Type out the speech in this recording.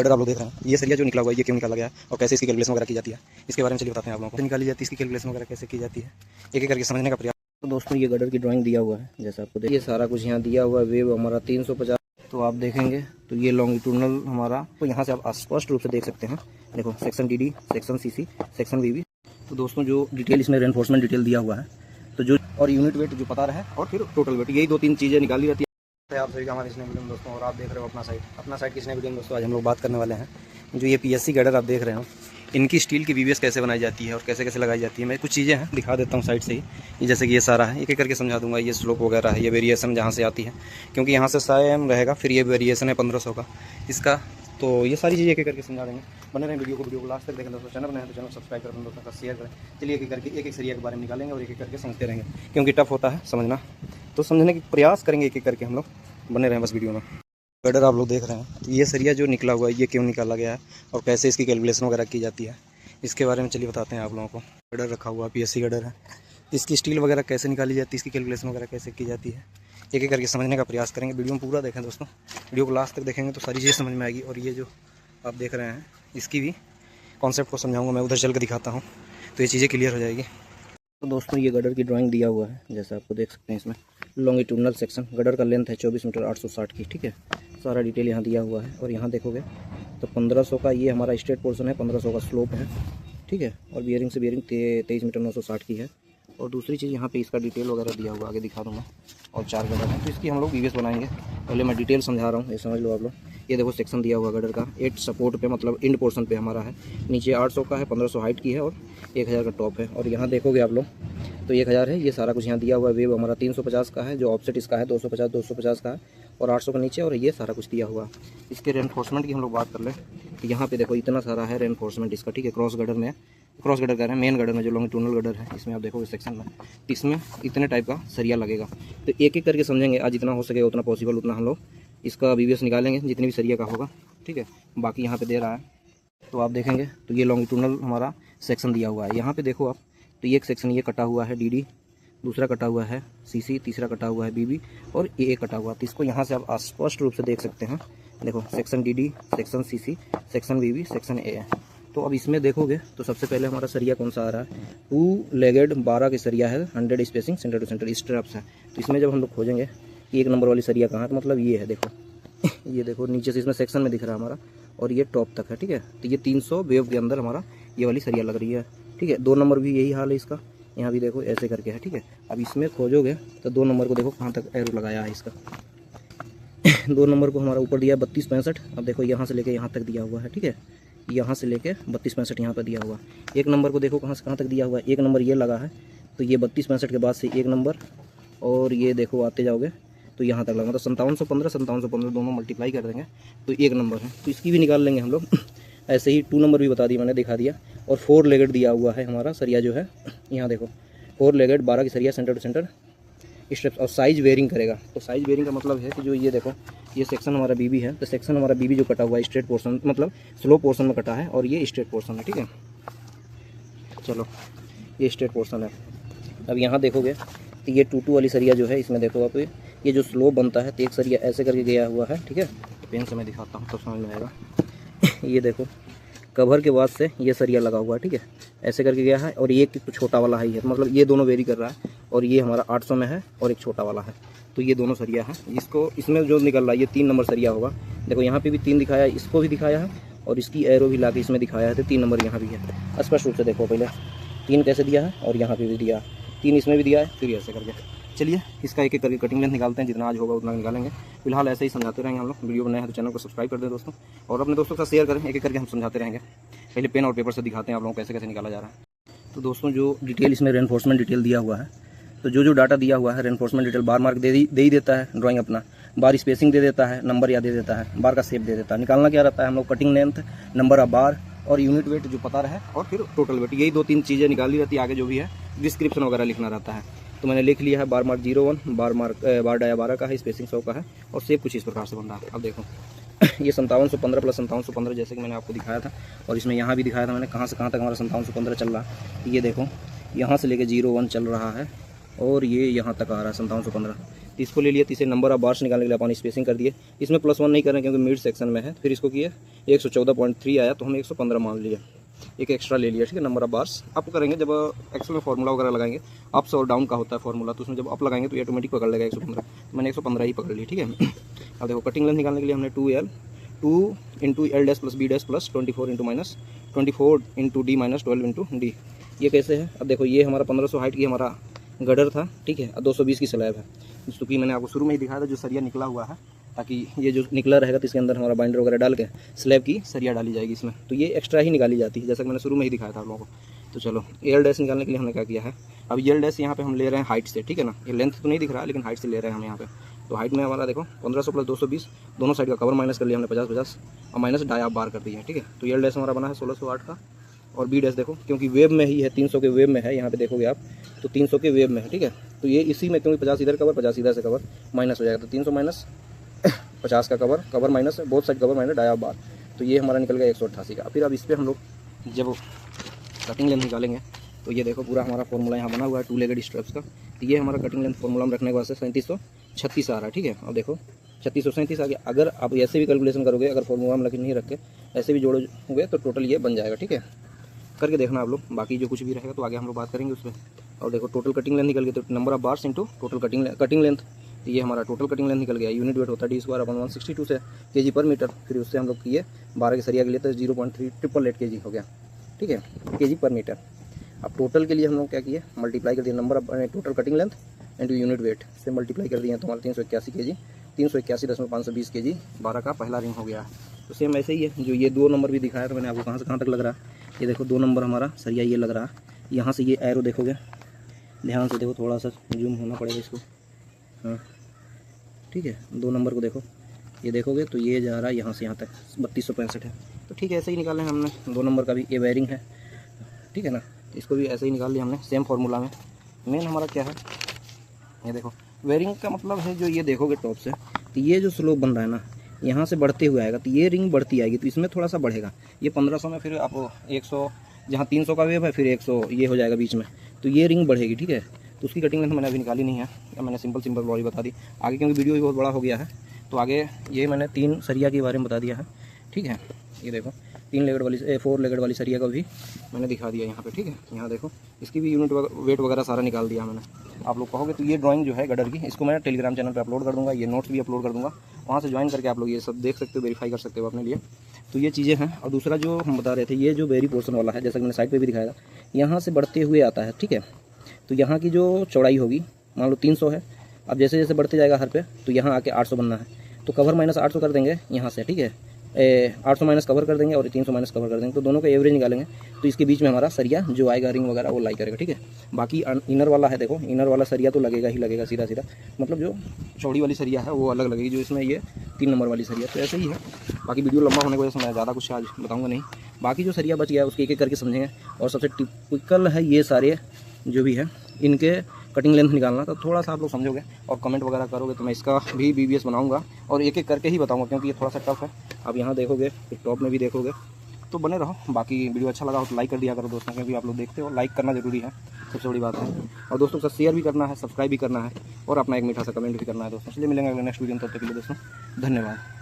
Gutter आप लोग देख रहे हैं, ये सरिया जो निकला हुआ है ये क्यों निकाला गया है और कैसे इसकी कैलकुलेशन वगैरह की जाती है, इसके बारे में चलिए बताते हैं आप लोगों को। निकाली जाती है इसकी कैलकुलेशन वगैरह कैसे की जाती है, एक एक करके समझने का प्रयास। तो दोस्तों ये गडर की ड्राइंग दिया हुआ है, जैसा आपको देखिए सारा कुछ यहाँ दिया हुआ है। वेव हमारा 350, तो आप देखेंगे तो ये लॉन्गिट्यूडनल हमारा, तो यहाँ से आप स्पष्ट रूप से देख सकते हैं। देखो section DD, section CC, section VV. तो दोस्तों जो डिटेल इसमें रेनफोर्समेंट डिटेल दिया हुआ है, तो जो और यूनिट वेट जो पता रहे और फिर टोटल वेट, यही 2-3 चीज़ें निकाली रहती है। आप सभी का हमारे इसने वीडियो में दोस्तों, और आप देख रहे हो अपना साइड किसने वीडियो में दोस्तों। आज हम लोग बात करने वाले हैं जो ये पीएससी गडर आप देख रहे हो, इनकी स्टील की वीवीएस कैसे बनाई जाती है और कैसे कैसे लगाई जाती है। मैं कुछ चीज़ें हैं दिखा देता हूँ साइड से ही, जैसे कि ये सारा है, एक एक करके समझा दूंगा। ये स्लोप वगैरह है, ये वेरिएशन जहाँ से आती है, क्योंकि यहाँ से सेम रहेगा, फिर ये वेरिएशन है 1500 का इसका। तो ये सारी चीज़ें एक एक करके समझा देंगे। बने रहें वीडियो को लास्ट तक देखें दोस्तों। चैनल बनाए तो चैनल सब्सक्राइब करें दोस्तों का, शेयर करें। चलिए एक एक करके एक सरिया के बारे में निकालेंगे और एक एक करके समझते रहेंगे, क्योंकि टफ होता है समझना, तो समझने की प्रयास करेंगे एक एक करके हम लोग। बने रहें बस वीडियो में। गडर आप लोग देख रहे हैं, ये सरिया जो निकला हुआ है ये क्यों निकाला गया है और कैसे इसकी कैलकुलेशन वगैरह की जाती है, इसके बारे में चलिए बताते हैं आप लोगों को। गडर रखा हुआ पीएससी गडर है, इसकी स्टील वगैरह कैसे निकाली जाती है, इसकी कैलकुलेशन वगैरह कैसे की जाती है, एक एक करके समझने का प्रयास करेंगे। वीडियो में पूरा देखें दोस्तों, वीडियो को लास्ट तक देखेंगे तो सारी चीज़ें समझ में आएगी। और ये जो आप देख रहे हैं इसकी भी कॉन्सेप्ट को समझाऊंगा मैं, उधर चल कर दिखाता हूँ तो ये चीज़ें क्लियर हो जाएगी। तो दोस्तों ये गडर की ड्राइंग दिया हुआ है, जैसा आपको देख सकते हैं। इसमें लॉन्गिट्यूडनल सेक्शन, गडर का लेंथ है 24 मीटर 860 की, ठीक है। सारा डिटेल यहाँ दिया हुआ है। और यहाँ देखोगे तो 1500 का ये हमारा स्ट्रेट पोर्शन है, 1500 का स्लोप है, ठीक है। और बियरिंग से बियरिंग 23 मीटर 960 की है। और दूसरी चीज़ यहाँ पे इसका डिटेल वगैरह दिया हुआ, आगे दिखा दूँगा। और 4 गडर है, तो इसकी हम लोग वीवीएस बनाएंगे। पहले मैं डिटेल समझा रहा हूँ, ये समझ लो आप लोग। ये देखो सेक्शन दिया हुआ गडर का 8 सपोर्ट पे, मतलब इंड पोर्शन पे हमारा है। नीचे 800 का है, 1500 हाइट की है और 1000 का टॉप है। और यहाँ देखोगे आप लोग तो 1000 है, ये सारा कुछ यहाँ दिया हुआ है। वेव हमारा 350 का है, जो ऑफसेट इसका है 250 का है, और 800 का नीचे, और ये सारा कुछ दिया हुआ। इसके रेनफोर्समेंट की हम लोग बात कर लें तो यहाँ पे देखो इतना सारा है रेनफोर्समेंट इसका, ठीक है। क्रॉस गडर कह रहे हैं, मेन गडर में जो लॉन्गिट्यूडनल गडर है, इसमें आप देखोगे सेक्शन में, इसमें इतने टाइप का सरिया लगेगा। तो एक एक करके समझेंगे आज, जितना हो सके उतना पॉसिबल उतना हम लोग इसका वीवीएस निकालेंगे, जितनी भी सरिया का होगा, ठीक है। बाकी यहाँ पे दे रहा है तो आप देखेंगे तो ये लॉन्गिट्यूडनल हमारा सेक्शन दिया हुआ है। यहाँ पे देखो आप तो ये एक सेक्शन ये कटा हुआ है डीडी, दूसरा कटा हुआ है सीसी, तीसरा कटा हुआ है बीबी, और ए कटा हुआ। तो इसको यहाँ से आप स्पष्ट रूप से देख सकते हैं। देखो section DD, section CC, section BB, section A है। तो अब इसमें देखोगे तो सबसे पहले हमारा सरिया कौन सा आ रहा है, 2 लेगेड 12 की सरिया है, 100 spacing, centre to centre straps है। तो इसमें जब हम लोग खोजेंगे कि 1 नंबर वाली सरिया कहाँ है, तो मतलब ये है, देखो ये देखो नीचे से इसमें सेक्शन में दिख रहा है हमारा, और ये टॉप तक है, ठीक है। तो ये 300 वेव के अंदर हमारा ये वाली सरिया लग रही है, ठीक है। 2 नंबर भी यही हाल है इसका, यहाँ भी देखो ऐसे करके है, ठीक है। अब इसमें खोजोगे तो 2 नंबर को देखो कहाँ तक एरो लगाया है इसका 2 नंबर को हमारा ऊपर दिया 32-65। अब देखो यहाँ से लेके यहाँ तक दिया हुआ है, ठीक है। यहाँ से लेके 32-65 यहाँ पर दिया हुआ। 1 नंबर को देखो कहाँ से कहाँ तक दिया हुआ है, 1 नंबर ये लगा है, तो ये 32-65 के बाद से 1 नंबर, और ये देखो आते जाओगे तो यहाँ तक लगा, मतलब 5715 दोनों मल्टीप्लाई कर देंगे तो 1 नंबर है। तो इसकी भी निकाल लेंगे हम लोग ऐसे ही 2 नंबर भी बता दिया मैंने, दिखा दिया। और 4 लेगेड दिया हुआ है हमारा सरिया जो है, यहाँ देखो 4 लेगेड 12 की सरिया, सेंटर टू सेंटर स्टेप्स, और साइज वेयरिंग करेगा। तो साइज वेयरिंग का मतलब है कि जो ये देखो ये सेक्शन हमारा बीबी है, तो सेक्शन हमारा बीबी जो कटा हुआ है स्ट्रेट पोर्शन, मतलब स्लो पोर्शन में कटा है, और ये स्ट्रेट पोर्शन है, ठीक है। चलो ये स्ट्रेट पोर्शन है। अब यहाँ देखोगे तो ये 2-2 वाली सरिया जो है, इसमें देखो आप ये जो स्लो बनता है, तो एक सरिया ऐसे करके गया हुआ है, ठीक है। पेन से मैं दिखाता हूँ तो समझ में आएगा ये देखो कवर के बाद से ये सरिया लगा हुआ है, ठीक है, ऐसे करके गया है। और ये तो छोटा वाला है, मतलब ये दोनों वेरी कर रहा है, और ये हमारा 800 में है और एक छोटा वाला है। तो ये दोनों सरिया है, इसको इसमें जो निकल रहा है ये 3 नंबर सरिया होगा। देखो यहाँ पे भी 3 दिखाया है, इसको भी दिखाया है, और इसकी एरो भी लाके इसमें दिखाया है, तो 3 नंबर यहाँ भी है। स्पष्ट रूप से देखो पहले 3 कैसे दिया है, और यहाँ पे भी दिया 3 इसमें भी दिया है, फिर ऐसे करके। चलिए इसका एक एक करके कटिंग लेंथ निकालते हैं, जितना आज होगा उतना निकालेंगे। फिलहाल ऐसे ही समझाते रहेंगे हम लोग। वीडियो बनाए हैं तो चैनल को सब्सक्राइब कर दें दोस्तों, और अपने दोस्तों के साथ शेयर करें, एक एक करके हम समझाते रहेंगे। पहले पेन और पेपर से दिखाते हैं आप लोगों को कैसे कैसे निकाला जा रहा है। तो दोस्तों जो डिटेल इसमें रेनफोर्समेंट डिटेल दिया हुआ है, तो जो डाटा दिया हुआ है रेनफोर्समेंट डिटेल, बार मार्क दे ही देता है ड्राइंग अपना, बार स्पेसिंग दे देता है, नंबर या दे देता है, बार का शेप दे देता है। निकालना क्या रहता है हम लोग, कटिंग लेंथ, नंबर ऑफ बार, और यूनिट वेट जो पता रहे, और फिर टोटल वेट, यही 2-3 चीज़ें निकाली रहती है। आगे जो भी है डिस्क्रिप्शन वगैरह लिखना रहता है। तो मैंने लिख लिया है बार मार्क 01, बार डाया 12 का है, स्पेसिंग 100 का है, और शेप कुछ इस प्रकार से बन रहा है। अब देखो ये 5715 प्लस 5715 जैसे कि मैंने आपको दिखाया था, और इसमें यहाँ भी दिखाया था मैंने कहाँ से कहाँ तक हमारा 5715 चल रहा है। ये देखो यहाँ से लेके 01 चल रहा है, और ये यहाँ तक आ रहा है 5715। इसको ले लिया, तो इसे नंबर ऑफ बार्स निकालने के लिए अपन स्पेसिंग कर दिए। इसमें +1 नहीं कर रहे क्योंकि मिड सेक्शन में है। फिर इसको किए 114.3 आया तो हम 115 मान लिया, एक एक्स्ट्रा ले लिया, ठीक है। नंबर ऑफ बार्स अप करेंगे जब एक्सेल में फार्मूला वगैरह लगाएंगे, अप्स और डाउन का होता है फार्मूला, तो उसमें जब अप लगाएंगे तो ये ऑटोमेटिक पकड़ लेगा 115। मैंने 115 ही पकड़ ली, ठीक है। अब देखो कटिंग लेंथ निकालने के लिए हमने 2L 2 into L dash plus B dash plus 24 into minus 24 into D minus 12 into D। ये कैसे है? अब देखो ये हमारा 1500 हाइट की हमारा गडर था, ठीक है, और 220 की स्लैब है। क्योंकि मैंने आपको शुरू में ही दिखाया था जो सरिया निकला हुआ है, ताकि ये जो निकला रहेगा तो इसके अंदर हमारा बाइंडर वगैरह डाल के स्लैब की सरिया डाली जाएगी इसमें, तो ये एक्स्ट्रा ही निकाली जाती है, जैसा कि मैंने शुरू में ही दिखाया था आप लोगों को। तो चलो एल डैश निकालने के लिए हमने क्या किया है, अब एल डैश यहाँ पे हम ले रहे हैं हाइट से, ठीक है ना। ये लेंथ तो नहीं दिख रहा है लेकिन हाइट से ले रहे हैं हम यहाँ पे। तो हाइट में हमारा देखो 1500 प्लस 220, दोनों साइड का कवर माइनस कर लिया हमने 50-50 और माइनस डाया बार कर दिया है, ठीक है। तो एल डैश हमारा बना है 1608 का। और बी डैश देखो क्योंकि वेब में ही है, 300 के वेब में है, यहाँ पे देखोगे आप तो 300 के वेब में है, ठीक है। तो ये इसी में क्योंकि 50 इधर कवर 50 इधर से कवर माइनस हो जाएगा, तो 300 माइनस 50 का cover minus both side cover minus dia bar, तो ये हमारा निकल गया 188 का। फिर अब इस पर हम लोग जब कटिंग लेंथ निकालेंगे तो ये देखो पूरा हमारा फॉर्मूला यहाँ बना हुआ है 2 लेगेड स्ट्रैप्स का। तो ये हमारा कटिंग लेंथ फॉर्मूला में रखने के वास्ते 3736 आ रहा है, ठीक है। अब देखो 3637 आ गया। अगर आप ऐसे भी कैलकुलेशन करोगे, अगर फॉर्मूला में नहीं रख के ऐसे भी जोड़ोगे तो टोटल ये बन जाएगा, ठीक है। करके देखना आप लोग, बाकी जो कुछ भी रहेगा तो आगे हम लोग बात करेंगे उस पर। और देखो टोटल कटिंग लेंथ निकल गई, तो number of bars into total cutting length, तो ये हमारा टोटल कटिंग लेंथ निकल गया। यूनिट वेट होता है D²/162 से kg पर मीटर। फिर उससे हम लोग किए 12 के सरिया के लिए तो 0.3888 kg हो गया, ठीक है, kg पर मीटर। अब टोटल के लिए हम लोग क्या किए, मल्टीप्लाई कर दिया number of total cutting length into unit weight से मल्टीप्लाई कर दिया तो हमारा 381 kg 381.520 kg 12 का पहला रिंग हो गया। तो सेम ऐसे ही है, जो ये 2 नंबर भी दिखाया था मैंने आपको, कहाँ से कहाँ तक लग रहा है। ये देखो 2 नंबर हमारा सरिया ये लग रहा है, यहाँ से ये एरो देखोगे, ध्यान से देखो, थोड़ा सा जूम होना पड़ेगा इसको, हाँ ठीक है। 2 नंबर को देखो, ये देखोगे तो ये जा रहा है यहाँ से यहाँ तक 3265 है। तो ठीक है, ऐसे ही निकाले हमने 2 नंबर का भी। ये वायरिंग है, ठीक है ना, इसको भी ऐसे ही निकाल लिया हमने सेम फार्मूला में। मेन हमारा क्या है, ये देखो वायरिंग का मतलब है जो ये देखोगे टॉप से, तो ये जो स्लोप बन रहा है ना, यहाँ से बढ़ते हुए आएगा, तो ये रिंग बढ़ती आएगी, तो इसमें थोड़ा सा बढ़ेगा। ये 1500 में फिर आप 100, जहाँ 300 का वेव है फिर 100 ये हो जाएगा बीच में, तो ये रिंग बढ़ेगी, ठीक है। तो उसकी कटिंग लेंथ मैंने अभी निकाली नहीं है, या मैंने सिंपल बॉडी बता दी आगे, क्योंकि वीडियो भी बहुत बड़ा हो गया है। तो आगे ये मैंने 3 सरिया के बारे में बता दिया है, ठीक है। ये देखो 4 लेगेड वाली सरिया का भी मैंने दिखा दिया यहाँ पे, ठीक है। यहाँ देखो इसकी भी यूनिट वेट वगैरह सारा निकाल दिया मैंने। आप लोग कहोगे तो ये ड्राइंग जो है गडर की, इसको मैं टेलीग्राम चैनल पे अपलोड कर दूँगा, ये नोट्स भी अपलोड कर दूँगा, वहाँ से ज्वाइन करके आप लोग ये सब देख सकते हो, वेरीफाई कर सकते हो अपने लिए। तो ये चीज़ें हैं। और दूसरा जो हम बता रहे थे, ये जो वेरी पोर्शन वाला है, जैसा कि मैंने साइड पर भी दिखाया था, यहाँ से बढ़ते हुए आता है, ठीक है। तो यहाँ की जो चौड़ाई होगी मान लो 300 है, अब जैसे जैसे बढ़ते जाएगा हर पे, तो यहाँ आके 800 बनना है, तो कवर माइनस 800 कर देंगे यहाँ से, ठीक है। 800 माइनस कवर कर देंगे और 300 माइनस कवर कर देंगे, तो दोनों का एवरेज निकालेंगे, तो इसके बीच में हमारा सरिया जो आएगा रिंग वगैरह वो लाई करेगा, ठीक है। बाकी इनर वाला है, देखो इनर वाला सरिया तो लगेगा ही लगेगा सीधा सीधा, मतलब जो चौड़ी वाली सरिया है वो अलग लगेगी, जो इसमें ये 3 नंबर वाली सरिया, तो ऐसे ही है। बाकी वीडियो लंबा होने की वजह से मैं ज़्यादा कुछ आज बताऊँगा नहीं, बाकी जो सरिया बच गया उसके एक करके समझेंगे। और सबसे टिपिकल है ये सारे जो भी है, इनके कटिंग लेंथ निकालना, तो थोड़ा सा आप लोग समझोगे और कमेंट वगैरह करोगे तो मैं इसका भी BBS बनाऊंगा और एक एक करके ही बताऊंगा, क्योंकि ये थोड़ा सा टफ है। अब यहाँ देखोगे फिर टॉप में भी देखोगे, तो बने रहो। बाकी वीडियो अच्छा लगा हो तो लाइक कर दिया करो दोस्तों, क्योंकि आप लोग देखते हो, लाइक करना जरूरी है, सबसे बड़ी बात है। और दोस्तों के साथ शेयर भी करना है, सब्सक्राइब भी करना है और अपना एक मीठा सा कमेंट भी करना है दोस्तों। इसलिए मिलेंगे अगले नेक्स्ट वीडियो में, तब तक के लिए दोस्तों धन्यवाद।